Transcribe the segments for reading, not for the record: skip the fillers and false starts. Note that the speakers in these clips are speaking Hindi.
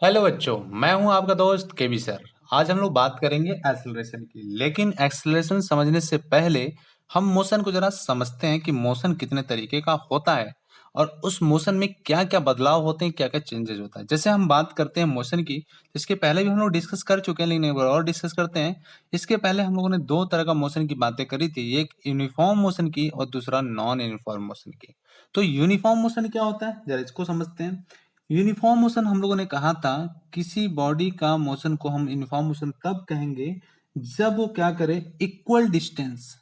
हेलो बच्चों, मैं हूं आपका दोस्त केबी सर। आज हम लोग बात करेंगे एक्सेलरेशन की। लेकिन एक्सेलरेशन समझने से पहले हम मोशन को जरा समझते हैं कि मोशन कितने तरीके का होता है और उस मोशन में क्या क्या बदलाव होते हैं, क्या क्या चेंजेस होता है। जैसे हम बात करते हैं मोशन की, इसके पहले भी हम लोग डिस्कस कर चुके हैं, लेकिन एक बार और डिस्कस करते हैं। इसके पहले हम लोगों ने दो तरह का मोशन की बातें करी थी, एक यूनिफॉर्म मोशन की और दूसरा नॉन यूनिफॉर्म मोशन की। तो यूनिफॉर्म मोशन क्या होता है, जरा इसको समझते हैं। यूनिफॉर्म मोशन हम लोगों ने कहा था, किसी बॉडी का मोशन को हम यूनिफॉर्म मोशन तब कहेंगे जब वो क्या करे, इक्वल डिस्टेंस,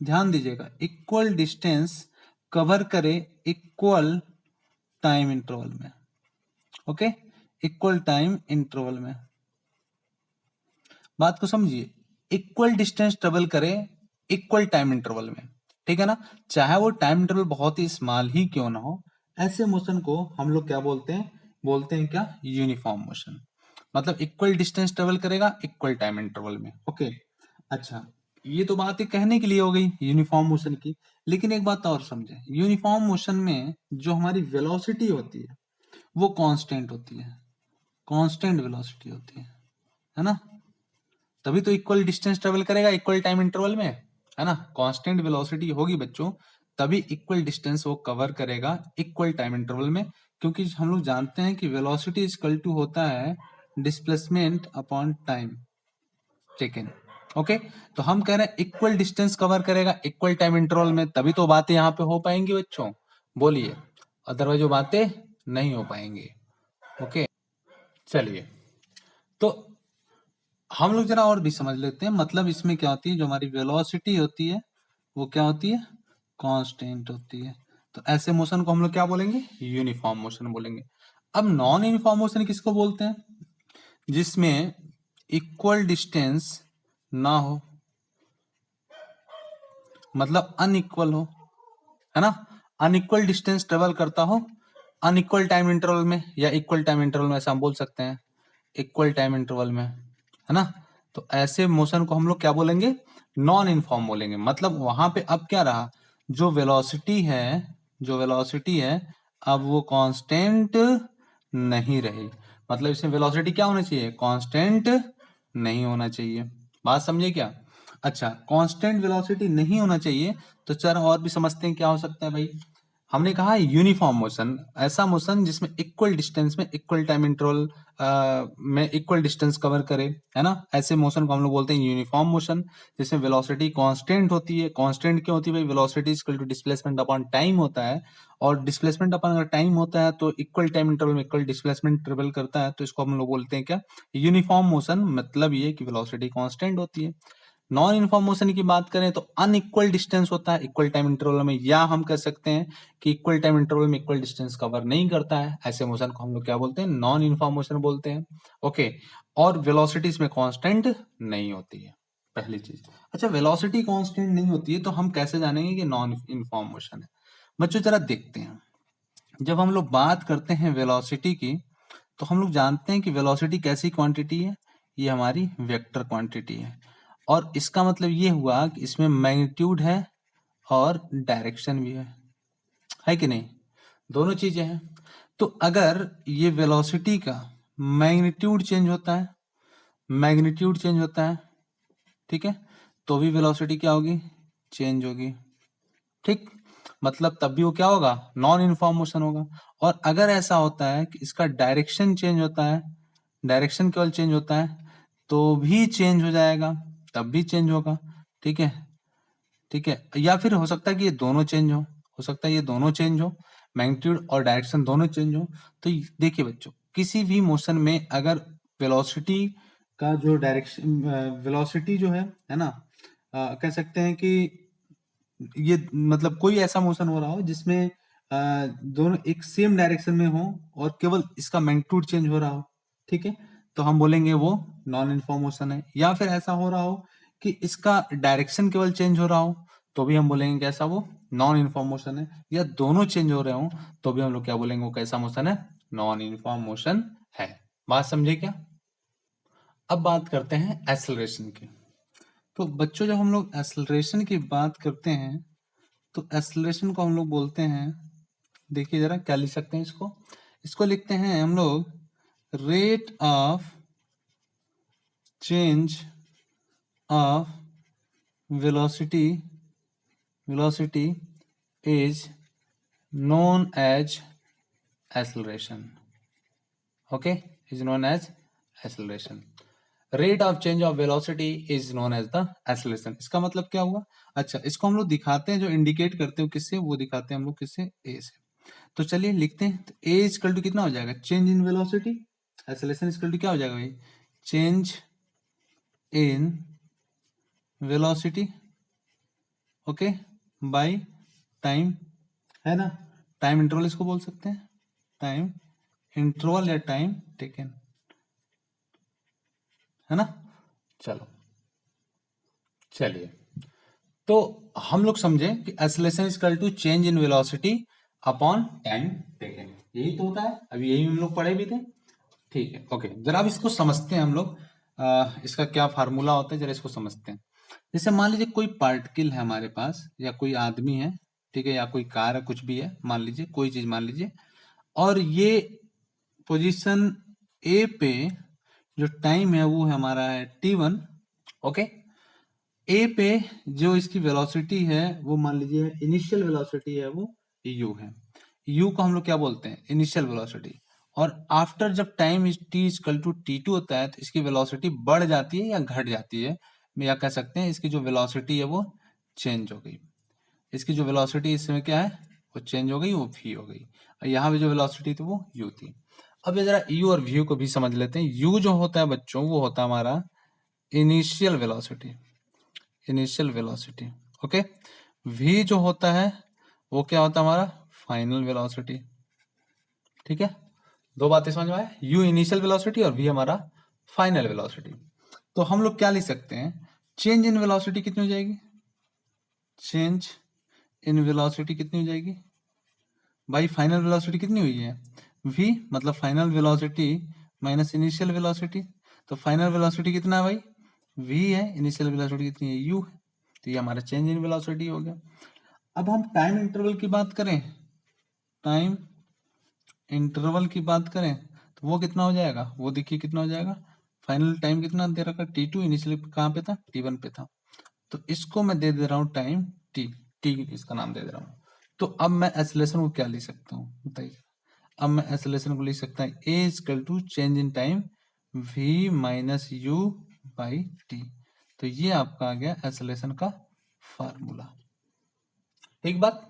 ध्यान दीजिएगा, इक्वल डिस्टेंस कवर करे इक्वल टाइम इंटरवल में। ओके, इक्वल टाइम इंटरवल में, बात को समझिए। इक्वल डिस्टेंस ट्रेवल करे इक्वल टाइम इंटरवल में, ठीक है ना। चाहे वो टाइम इंटरवल बहुत ही स्मॉल ही क्यों ना हो, ऐसे मोशन को हम लोग क्या बोलते हैं क्या, यूनिफॉर्म मोशन। मतलब इक्वल डिस्टेंस ट्रेवल करेगा इक्वल टाइम इंटरवल में। ओके, अच्छा, ये तो बात ही कहने के लिए हो गई यूनिफॉर्म मोशन की। लेकिन एक बात और समझे, यूनिफॉर्म मोशन में जो हमारी वेलोसिटी होती है वो कांस्टेंट होती है, कांस्टेंट वेलोसिटी होती है ना। तभी तो इक्वल डिस्टेंस ट्रेवल करेगा इक्वल टाइम इंटरवल में, है ना। कांस्टेंट वेलोसिटी होगी बच्चों, तभी इक्वल डिस्टेंस वो कवर करेगा इक्वल टाइम इंटरवल में। क्योंकि हम लोग जानते हैं कि वेलोसिटी इज इक्वल टू होता है displacement upon time taken. Okay, तो हम कह रहे हैं इक्वल डिस्टेंस कवर करेगा इक्वल टाइम इंटरवल में, तभी तो बातें यहाँ पे हो पाएंगी बच्चों, बोलिए। अदरवाइज वो बातें नहीं हो पाएंगी। ओके, चलिए, तो हम लोग जरा और भी समझ लेते हैं। मतलब इसमें क्या होती है, जो हमारी वेलोसिटी होती है वो क्या होती है, कांस्टेंट होती है। तो ऐसे मोशन को हम लोग क्या बोलेंगे, यूनिफॉर्म मोशन बोलेंगे। अब नॉन यूनिफॉर्म मोशन किसको बोलते हैं, जिसमें इक्वल डिस्टेंस ना हो, मतलब अनइक्वल हो, है ना। अनइक्वल डिस्टेंस ट्रेवल करता हो अनइक्वल टाइम इंटरवल में, या इक्वल टाइम इंटरवल में, ऐसा हम बोल सकते हैं, इक्वल टाइम इंटरवल में, है ना। तो ऐसे मोशन को हम लोग क्या बोलेंगे, नॉन इनफॉर्म बोलेंगे। मतलब वहां पे अब क्या रहा, जो वेलोसिटी है, जो वेलोसिटी है अब वो कांस्टेंट नहीं रही। मतलब इसमें वेलोसिटी क्या होना चाहिए, कांस्टेंट नहीं होना चाहिए। बात समझे क्या। अच्छा, कांस्टेंट वेलोसिटी नहीं होना चाहिए, तो चलो और भी समझते हैं क्या हो सकता है भाई। हमने कहा यूनिफॉर्म मोशन, ऐसा मोशन जिसमें इक्वल डिस्टेंस में इक्वल टाइम इंटरवल में इक्वल डिस्टेंस कवर करे, है ना। ऐसे मोशन को हम लोग बोलते हैं यूनिफॉर्म मोशन, जिसमें वेलोसिटी कांस्टेंट होती है। कांस्टेंट क्यों होती है भाई, velocity equal to displacement upon time होता है, और डिस्प्लेसमेंट अपॉन अगर टाइम होता है तो इक्वल टाइम इंटरवल में इक्वल डिस्प्लेसमेंट ट्रेवल करता है, तो इसको हम लोग बोलते हैं क्या, यूनिफॉर्म मोशन। मतलब ये कि वेलोसिटी कांस्टेंट होती है। नॉन यूनिफॉर्म मोशन की बात करें तो अनइक्वल डिस्टेंस होता है इक्वल टाइम इंटरवल में, या हम कह सकते हैं कि इक्वल टाइम इंटरवल में इक्वल डिस्टेंस कवर नहीं करता है। ऐसे मोशन को हम लोग क्या बोलते हैं, नॉन यूनिफॉर्म मोशन बोलते हैं। ओके, और वेलोसिटी इसमें कांस्टेंट नहीं होती है, पहली चीज। अच्छा, वेलोसिटी कांस्टेंट नहीं होती है तो हम कैसे जानेंगे कि नॉन यूनिफॉर्म मोशन है। बच्चों जरा देखते हैं, जब हम लोग बात करते हैं वेलोसिटी की, तो हम लोग जानते हैं कि वेलोसिटी कैसी क्वांटिटी है, ये हमारी वेक्टर क्वांटिटी है। और इसका मतलब ये हुआ कि इसमें मैग्नीट्यूड है और डायरेक्शन भी है कि नहीं, दोनों चीजें हैं। तो अगर ये वेलोसिटी का मैग्नीट्यूड चेंज होता है, मैग्नीट्यूड चेंज होता है, ठीक है, तो भी वेलोसिटी क्या होगी, चेंज होगी, ठीक। मतलब तब भी वो क्या होगा, नॉन यूनिफॉर्म मोशन होगा। और अगर ऐसा होता है कि इसका डायरेक्शन चेंज होता है, डायरेक्शन केवल चेंज होता है, तो भी चेंज हो जाएगा, तब भी चेंज होगा, ठीक है, ठीक है। या फिर हो सकता है कि ये दोनों चेंज हो सकता है ये दोनों चेंज हो, मैग्नीट्यूड और डायरेक्शन दोनों चेंज हो। तो देखिए बच्चों, किसी भी मोशन में अगर वेलोसिटी का जो डायरेक्शन, वेलोसिटी जो है ना, कह सकते हैं कि ये मतलब कोई ऐसा मोशन हो रहा हो जिसमें दोनों एक सेम डायरेक्शन में हो और केवल इसका मैग्नीट्यूड चेंज हो रहा हो, ठीक है, तो हम बोलेंगे वो नॉन यूनिफॉर्म मोशन है। या फिर ऐसा हो रहा हो कि इसका डायरेक्शन केवल चेंज हो रहा हो, तो भी हम बोलेंगे कैसा, वो नॉन यूनिफॉर्म मोशन है। या दोनों चेंज हो रहे हो, तो भी हम लोग क्या बोलेंगे, वो कैसा मोशन है, नॉन यूनिफॉर्म मोशन है। बात समझे क्या। अब बात करते हैं एक्सेलरेशन की। तो बच्चों, जब हम लोग एक्सेलरेशन की बात करते हैं तो एक्सेलरेशन को हम लोग बोलते हैं, देखिए जरा क्या लिख सकते हैं इसको, इसको लिखते हैं हम लोग rate of change of velocity is known as acceleration. Okay, is known as acceleration. Rate of change of velocity is known as the acceleration. इसका मतलब क्या हुआ? अच्छा, इसको हम लोग दिखाते हैं, जो इंडिकेट करते हो किससे, वो दिखाते हैं हम लोग किससे, ए से। तो चलिए लिखते हैं। तो ए इक्वल टू कितना हो जाएगा, change in velocity. Acceleration equal to क्या हो जाएगा भाई, change in velocity, okay, by time, है ना। टाइम इंटरवल इसको बोल सकते हैं, टाइम इंटरवल या टाइम टेकन, है ना। चलो चलिए, तो हम लोग समझे कि acceleration is equal to change in velocity upon time taken, यही तो होता है। अभी यही हम लोग पढ़े भी थे, ठीक है। ओके, जरा अब इसको समझते हैं हम लोग, इसका क्या फार्मूला होता है, जरा इसको समझते हैं। जैसे मान लीजिए कोई पार्टिकल है हमारे पास, या कोई आदमी है, ठीक है, या कोई कार है, कुछ भी है, मान लीजिए कोई चीज मान लीजिए, और ये पोजीशन ए पे जो टाइम है वो है हमारा है t1, ओके। ए पे जो इसकी वेलोसिटी है वो मान लीजिए इनिशियल वेलोसिटी है वो u है। u को हम लोग क्या बोलते हैं, इनिशियल वेलोसिटी। और आफ्टर जब time is t equal to t2 होता है, तो इसकी वेलोसिटी बढ़ जाती है या घट जाती है, या कह सकते हैं इसकी जो वेलोसिटी है वो चेंज हो गई। इसकी जो वेलोसिटी इस समय क्या है, वो चेंज हो गई, वो v हो गई। और यहाँ पे जो वेलोसिटी थी वो u थी। अब ये जरा u और v को भी समझ लेते हैं। u जो होता है बच्चों, वो होता है हमारा initial velocity, initial velocity, okay. v जो होता है वो क्या होता है हमारा, फाइनल वेलोसिटी, ठीक है। दो बातें समझ में आए, u इनिशियल वेलोसिटी और v हमारा फाइनल वेलोसिटी। तो हम लोग क्या लिख सकते हैं, चेंज इन वेलोसिटी कितनी हो जाएगी, चेंज इन वेलोसिटी कितनी हो जाएगी भाई, फाइनल वेलोसिटी कितनी हुई है, v, मतलब final velocity minus initial velocity. तो फाइनल वेलोसिटी कितना है भाई, v है, इनिशियल वेलोसिटी कितनी है, u है। तो ये हमारा चेंज इन वेलोसिटी हो गया। अब हम टाइम इंटरवल की बात करें, टाइम इंटरवल की बात करें, तो वो कितना हो जाएगा, वो देखिए कितना हो जाएगा। फाइनल टाइम कितना दे रखा, t2, इनिशियल कहाँ पे था, t1 पे था। तो इसको मैं दे दे रहा हूँ टाइम t, t इसका नाम दे दे रहा हूँ। तो अब मैं एक्सेलरेशन को क्या लिख सकता हूँ बताइए। अब मैं एक्सेलरेशन को लिख सकता हूँ a equal to change in time v minus u by t. तो ये आपका आ गया एक्सेलरेशन का फार्मूला। ठीक बात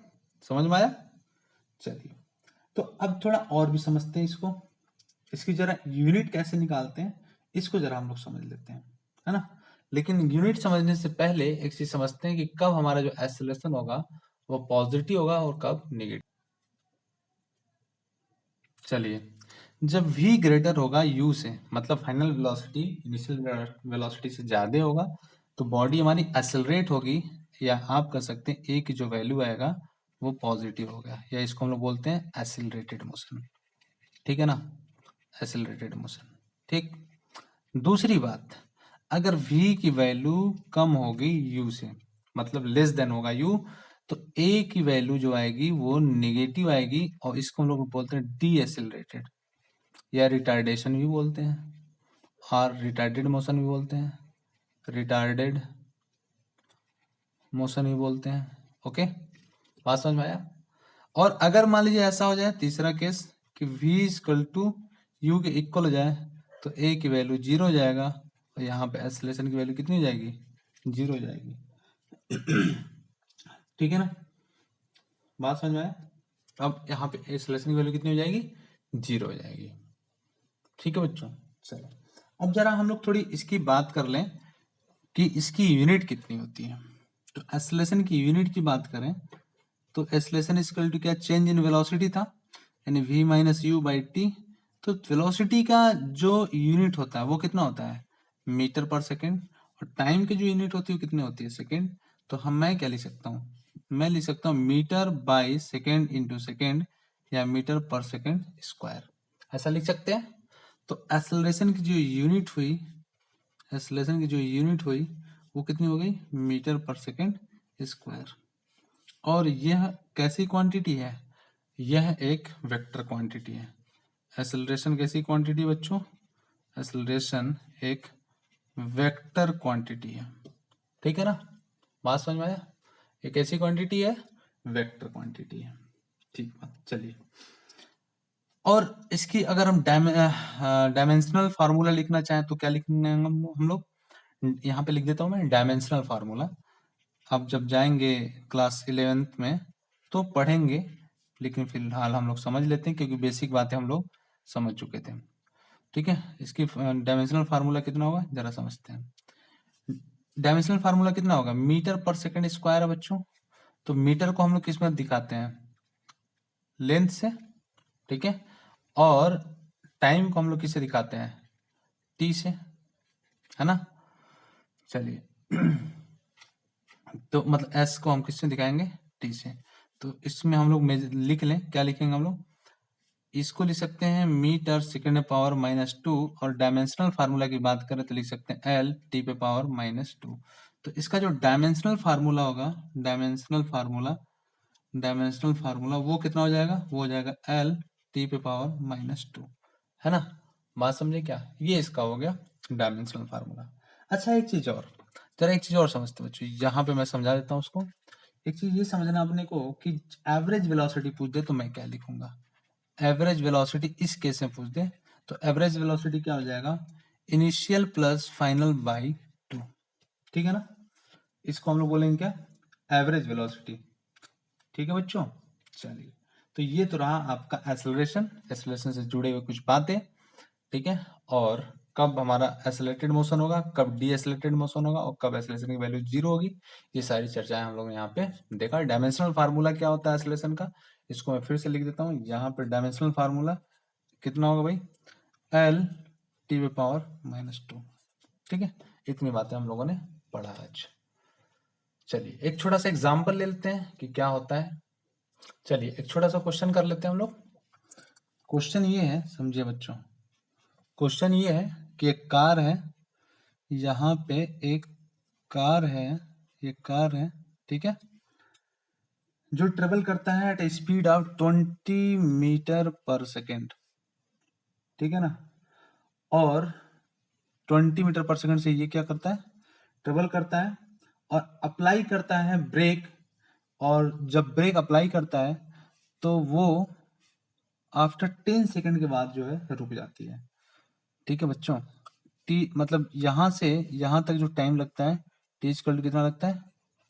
समझ में आया। चलिए, तो अब थोड़ा और भी समझते हैं इसको, इसकी जरा यूनिट कैसे निकालते हैं, इसको जरा हम लोग समझ लेते हैं, है ना। लेकिन यूनिट समझने से पहले एक चीज समझते हैं कि कब हमारा जो एक्सेलरेशन होगा वो पॉजिटिव होगा और कब नेगेटिव। चलिए, जब v ग्रेटर होगा u से, मतलब फाइनल वेलोसिटी इनिशियल वेलोसिटी से ज्यादा होगा, तो बॉडी हमारी एक्सेलरेट होगी, या आप कह सकते हैं a की जो वैल्यू आएगा वो पॉजिटिव होगा, या इसको हम लोग बोलते हैं एक्सेलरेटेड मोशन, ठीक है ना, एक्सेलरेटेड मोशन। ठीक, दूसरी बात, अगर v की वैल्यू कम होगी u से, मतलब लेस देन होगा u, तो a की वैल्यू जो आएगी वो नेगेटिव आएगी, और इसको हम लोग बोलते हैं डी एक्सेलरेटेड, या रिटार्डेशन भी बोलते हैं, और रिटार्डेड मोशन भी बोलते हैं, रिटार्डेड मोशन भी बोलते हैं। ओके, बात समझ में आया। और अगर मान लीजिए ऐसा हो जाए, तीसरा केस, कि v इक्वल टू यू के इक्वल हो जाए, तो a की वैल्यू 0 हो जाएगा, और यहाँ पे एक्सेलरेशन की वैल्यू कितनी हो जाएगी, 0 हो जाएगी। ठीक है ना, बात समझ में आया। अब यहाँ पे एक्सेलरेशन की वैल्यू कितनी हो जाएगी, 0 हो जाएगी। ठीक है बच्चों, चलो अब जरा हम लोग थोड़ी इसकी बात कर लें कि इसकी यूनिट कितनी होती है। तो एक्सेलरेशन की यूनिट की बात करें, तो एक्सेलरेशन इक्वल टू क्या, चेंज इन वेलोसिटी था, यानी v minus u by t. तो वेलोसिटी का जो यूनिट होता है वो कितना होता है, मीटर पर सेकेंड, और टाइम की जो यूनिट होती है वो कितनी होती है, सेकेंड। तो मैं क्या लिख सकता हूँ, मैं लिख सकता हूँ metre by second into second, या मीटर पर सेकेंड स्क्वायर, ऐसा लिख सकते हैं। तो एक्सेलरेशन की जो यूनिट हुई, एक्सेलरेशन की जो यूनिट हुई वो कितनी हो गई, मीटर पर सेकेंड स्क्वायर। और यह कैसी क्वांटिटी है, यह एक वेक्टर क्वांटिटी है, एक्सेलरेशन कैसी क्वांटिटी बच्चों? एक्सेलरेशन एक वेक्टर क्वांटिटी है, ठीक है ना? बात समझ में आया? एक ऐसी क्वांटिटी है, वेक्टर क्वांटिटी है, ठीक बात। चलिए, और इसकी अगर हम डायमेंशनल फार्मूला लिखना चाहें तो क्या लिखेंगे हम लोग? यहाँ पे लिख देता हूँ मैं डायमेंशनल फार्मूला। अब जब जाएंगे क्लास 11th में तो पढ़ेंगे, लेकिन फिलहाल हम लोग समझ लेते हैं क्योंकि बेसिक बातें हम लोग समझ चुके थे, ठीक है? इसकी डायमेंशनल फार्मूला कितना होगा जरा समझते हैं। डायमेंशनल फार्मूला कितना होगा? मीटर पर सेकंड स्क्वायर है बच्चों। तो मीटर को हम लोग किस में दिखाते हैं? लेंथ से, ठीक है? और टाइम को हम लोग किससे दिखाते हैं? टी से, है ना? चलिए तो मतलब एस को हम किससे दिखाएंगे? टी से। तो इसमें हम लोग लिख लें, क्या लिखेंगे हम लोग? इसको लिख सकते हैं मीटर सेकेंड पावर -2, और डायमेंशनल फार्मूला की बात करें तो लिख सकते हैं एल टी पे पावर -2। तो इसका जो डायमेंशनल फार्मूला होगा, डायमेंशनल फार्मूला वो कितना हो जाएगा? वो हो जाएगा एल टी पे पावर -2, है ना? बात समझे क्या? ये इसका हो गया डायमेंशनल फार्मूला। अच्छा, एक चीज और, जरा एक चीज और समझते बच्चों, यहाँ पे मैं समझा देता हूँ उसको। एक चीज ये समझना अपने को कि एवरेज वेलोसिटी पूछ दे तो मैं क्या लिखूंगा? एवरेज वेलोसिटी इस केस में पूछ दे तो एवरेज वेलोसिटी क्या हो जाएगा? इनिशियल प्लस फाइनल बाई 2, ठीक है ना? इसको हम लोग बोलेंगे क्या? एवरेज वेलोसिटी, ठीक है बच्चों? चलिए, तो ये तो रहा आपका एक्सेलरेशन से जुड़े हुए कुछ बातें, ठीक है? और कब हमारा एक्सेलरेटेड मोशन होगा, कब डी एक्सेलरेटेड मोशन होगा, और कब एक्सेलरेशन की वैल्यू 0 होगी, ये सारी चर्चाएं हम लोग यहाँ पे देखा। डायमेंशनल फार्मूला क्या होता है एक्सेलरेशन का, इसको मैं फिर से लिख देता हूँ यहाँ पे। डायमेंशनल फार्मूला कितना होगा भाई? एल टी पे पावर -2, ठीक है? इतनी बातें हम लोगों ने पढ़ा आज। चलिए, एक छोटा सा एग्जाम्पल ले लेते हैं कि क्या होता है। चलिए, एक छोटा सा क्वेश्चन कर लेते हैं हम लोग। क्वेश्चन ये है, समझिए बच्चों, क्वेश्चन ये है कि एक कार है, यहाँ पे एक कार है, ये कार है, ठीक है, जो ट्रेवल करता है at speed of 20 metre per second, ठीक है ना? और 20 मीटर पर सेकेंड से ये क्या करता है? ट्रेवल करता है और अप्लाई करता है ब्रेक, और जब ब्रेक अप्लाई करता है तो वो आफ्टर 10 सेकंड के बाद जो है रुक जाती है, ठीक है बच्चों? टी मतलब यहाँ से यहाँ तक जो टाइम लगता है, टी इक्वल टू कितना लगता है?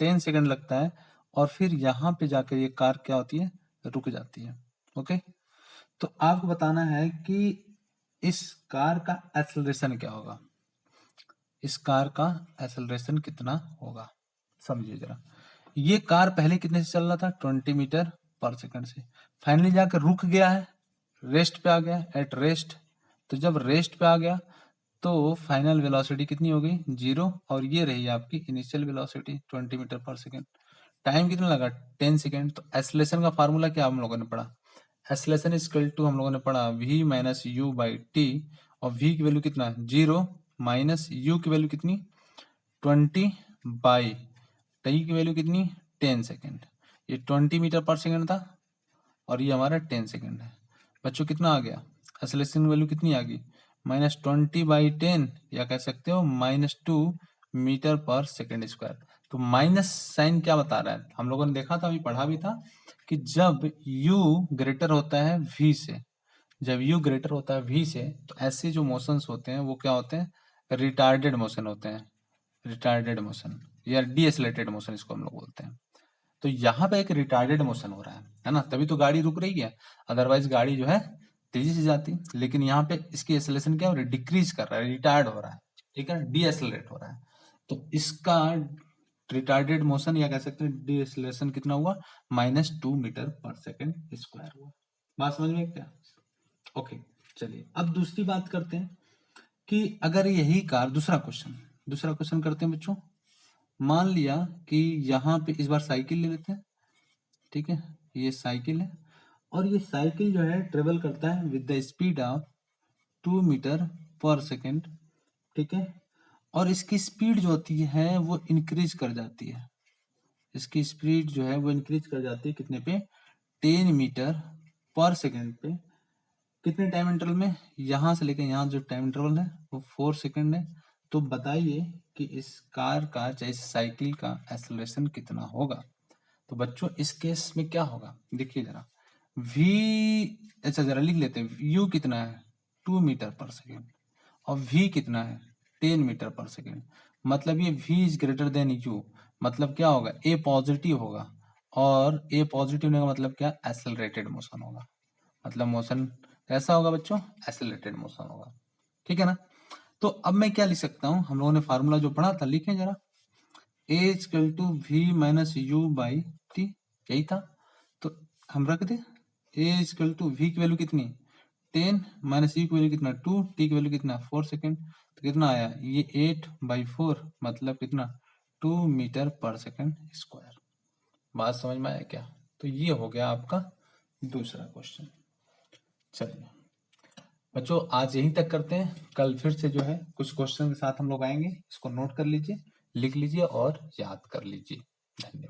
10 सेकंड लगता है, और फिर यहाँ पे जाकर ये कार क्या होती है? रुक जाती है। ओके, तो आपको बताना है कि इस कार का एक्सेलरेशन क्या होगा, इस कार का एक्सेलरेशन कितना होगा, समझिए जरा। ये कार पहले कितने से चल रहा था? 20 मीटर पर सेकंड से, फाइनली जाकर रुक गया है, रेस्ट पे आ गया, एट रेस्ट। तो जब रेस्ट पे आ गया तो फाइनल वेलोसिटी कितनी हो गई? 0, और ये रही आपकी इनिशियल वेलोसिटी 20 मीटर पर सेकंड। टाइम कितना लगा? 10 सेकंड। तो एक्सेलरेशन का फार्मूला क्या हम लोगों ने पढ़ा? एक्सेलरेशन इज इक्वल टू, हम लोगों ने पढ़ा v minus u by T, और v की वैल्यू कितना? 0, माइनस यू की वैल्यू कितनी? 20 बाई टी की वैल्यू कितनी? 10 सेकेंड। ये 20 मीटर पर सेकेंड था और ये हमारा 10 सेकेंड है। बच्चों कितना आ गया? एक्सेलरेशन वैल्यू कितनी आ गई? -20/10, या कह सकते हो -2 मीटर पर सेकेंड स्क्वायर। तो माइनस साइन क्या बता रहा है? हम लोगों ने देखा था, अभी पढ़ा भी था, कि जब u ग्रेटर होता है v से, जब u ग्रेटर होता है v से, तो ऐसे जो मोशंस होते हैं वो क्या होते हैं? रिटार्डेड मोशन होते हैं, रिटार्डेड मोशन या डीएसलेटेड मोशन इसको हम लोग बोलते हैं। तो यहाँ पे एक रिटार्डेड मोशन हो रहा है ना, तभी तो गाड़ी रुक रही है, अदरवाइज गाड़ी जो है तेजी से जाती। लेकिन यहाँ पे इसकी एक्सेलरेशन क्या हो रहा है? डिक्रीज कर रहा है, रिटार्ड हो रहा है, ठीक है, डीएसलरेट हो रहा है। तो इसका रिटार्डेड मोशन या कह सकते हैं डीएसलेशन कितना हुआ? -2 मीटर पर सेकेंड स्क्वायर हुआ। बात समझ में क्या? ओके, चलिए अब दूसरी बात करते हैं कि अगर यही कार, दूसरा क्वेश्चन करते हैं बच्चों। मान लिया कि यहाँ पे इस बार साइकिल ले लेते हैं, ठीक है, ये साइकिल है, और ये साइकिल जो है ट्रेवल करता है with the speed of 2 metre per second, ठीक है, और इसकी स्पीड जो होती है वो इंक्रीज कर जाती है, इसकी स्पीड जो है वो इंक्रीज कर जाती है कितने पे? 10 मीटर पर सेकेंड पे, कितने टाइम इंटरवल में, यहां से लेकर यहाँ जो टाइम इंटरवल है वो 4 सेकंड है। तो बताइए कि इस कार का चाहे इस साइकिल का एक्सेलरेशन कितना होगा। तो बच्चों इस केस में क्या होगा, देखिए जरा v, अच्छा जरा लिख लेते हैं, u कितना है 2 मीटर पर सेकेंड और v कितना है 10 मीटर पर सेकेंड। मतलब ये v is greater than u, मतलब क्या होगा, a पॉजिटिव होगा, और a पॉजिटिव होने का मतलब क्या, एक्सेलरेटेड मोशन होगा। मतलब मोशन कैसा होगा बच्चों, एक्सेलरेटेड मोशन होगा। ठीक है ना। तो अब मैं क्या लिख सकता हूं, हम लोगों ने फार्मूला जो पढ़ा था, लिखें जरा, a equal to v minus u by t, यही था। तो हम रख दे a इक्वल टू वी की वैल्यू कितनी 10 माइनस यू की वैल्यू कितना 2, टी की वैल्यू कितना 4 सेकेंड। तो कितना आया ये 8/4, मतलब कितना 2 मीटर पर सेकेंड स्क्वायर। बात समझ में आया क्या। तो ये हो गया आपका दूसरा क्वेश्चन। चलिए बच्चों आज यहीं तक करते हैं, कल फिर से जो है कुछ क्वेश्चन के साथ हम लोग आएंगे। इसको नोट कर लीजिए, लिख लीजिए और याद कर लीजिए। धन्यवाद।